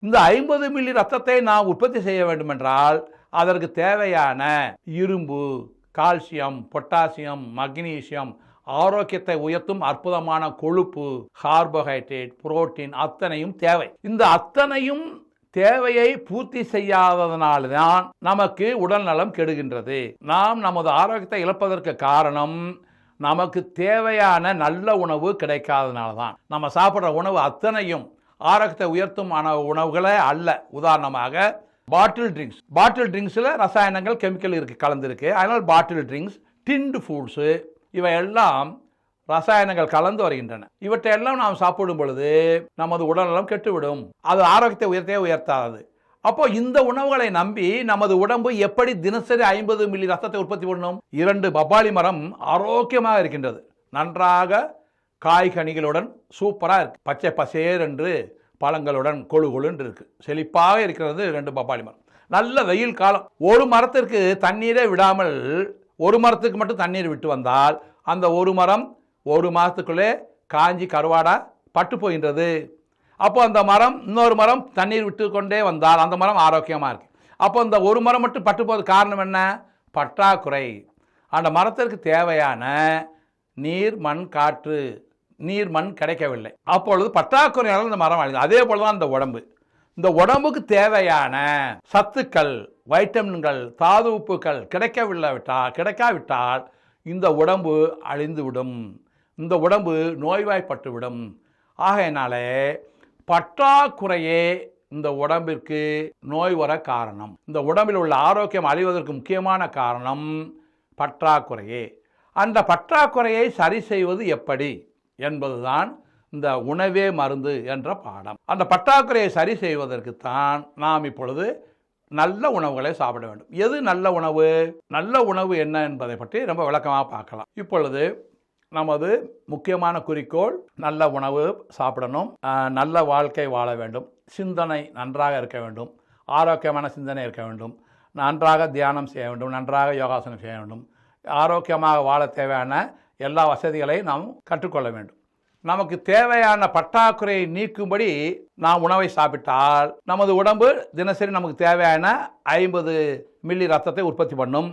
இந்த 50 மில்லி ரத்தத்தை நாம் உற்பத்தி செய்ய வேண்டுமென்றால் அதற்கு தேவையான இரும்பு, கால்சியம், பொட்டாசியம், மக்னீசியம், ஆரோக்கியத்தை உயர்த்தும் அற்புதமான கொழுப்பு, கார்போஹைட்ரேட், புரோட்டீன் அத்தனையும் தேவை. இந்த அத்தனையும் தேவையை பூர்த்தி செய்யாததனால்தான் நமக்கு உடல் நலம் கெடுகின்றது. நாம் நமது ஆரோக்கியத்தை இழப்பதற்கு காரணம் நமக்கு தேவையான நல்ல உணவு கிடைக்காதனால்தான். நம்ம சாப்பிட்ற உணவு அத்தனையும் ஆரோக்கியத்தை உயர்த்தும் உணவுகளே அல்ல. உதாரணமாக பாட்டில் ட்ரிங்க்ஸில் ரசாயனங்கள் கெமிக்கல் கலந்துருக்கு. அதனால் பாட்டில் ட்ரிங்க்ஸ், டின்டு ஃபுட்ஸு இவையெல்லாம் ரசாயனங்கள் கலந்து வருகின்றன. இவற்றையெல்லாம் நாம் சாப்பிடும் பொழுது நமது உடல்நலம் கெட்டுவிடும். அது ஆரோக்கியத்தை உயர்த்தாது. அப்போ இந்த உணவுகளை நம்பி நமது உடம்பு எப்படி தினசரி 50 மில்லி ரத்தத்தை உற்பத்தி பண்ணணும்? 2 பப்பாளி மரம் ஆரோக்கியமாக இருக்கின்றது. நன்றாக காய்கனிகளுடன் சூப்பராக இருக்கு. பச்சை பசேர் என்று பழங்களுடன் கொழுன்னு இருக்கு. செழிப்பாக இருக்கிறது 2 பப்பாளி மரம். நல்ல வெயில் காலம். ஒரு மரத்திற்கு தண்ணீரே விடாமல் ஒரு மரத்துக்கு மட்டும் தண்ணீர் விட்டு வந்தால் அந்த ஒரு மரம் ஒரு மாதத்துக்குள்ளே காஞ்சி கருவாடா பட்டு போகின்றது. அப்போ அந்த மரம் இன்னொரு மரம் தண்ணீர் விட்டு கொண்டே வந்தால் அந்த மரம் ஆரோக்கியமாக இருக்கு. அப்போ இந்த ஒரு மரம் மட்டும் பட்டு போவது காரணம் என்ன? பற்றாக்குறை. அந்த மரத்திற்கு தேவையான நீர், மண், காற்று, நீர், மண் கிடைக்கவில்லை. அப்பொழுது பற்றாக்குறையால் இந்த மரம் அழிந்தது. அதே போல தான் இந்த உடம்புக்கு தேவையான சத்துக்கள், வைட்டமின்கள், தாது உப்புக்கள் கிடைக்காவிட்டால் இந்த உடம்பு அழிந்துவிடும். இந்த உடம்பு நோய்வாய்ப்பட்டுவிடும். ஆகையினாலே பற்றாக்குறையே இந்த உடம்பிற்கு நோய் வர காரணம். இந்த உடம்பில் உள்ள ஆரோக்கியம் அழிவதற்கு முக்கியமான காரணம் பற்றாக்குறையே. அந்த பற்றாக்குறையை சரி செய்வது எப்படி என்பதுதான் இந்த உணவே மருந்து என்ற பாடம். அந்த பற்றாக்குறையை சரி செய்வதற்குத்தான் நாம் இப்பொழுது நல்ல உணவுகளை சாப்பிட வேண்டும். எது நல்ல உணவு? நல்ல உணவு என்ன என்பதை பற்றி ரொம்ப விளக்கமாக பார்க்கலாம். இப்பொழுது நமது முக்கியமான குறிக்கோள் நல்ல உணவு சாப்பிடணும், நல்ல வாழ்க்கை வாழ வேண்டும், சிந்தனை நன்றாக இருக்க வேண்டும், ஆரோக்கியமான சிந்தனை இருக்க வேண்டும், நன்றாக தியானம் செய்ய வேண்டும், நன்றாக யோகாசனம் செய்ய வேண்டும், ஆரோக்கியமாக வாழ தேவையான எல்லா வசதிகளையும் நாம் கற்றுக்கொள்ள வேண்டும். நமக்கு தேவையான பற்றாக்குறையை நீக்கும்படி நாம் உணவை சாப்பிட்டால் நமது உடம்பு தினசரி நமக்கு தேவையான 50 மில்லி ரத்தத்தை உற்பத்தி பண்ணும்.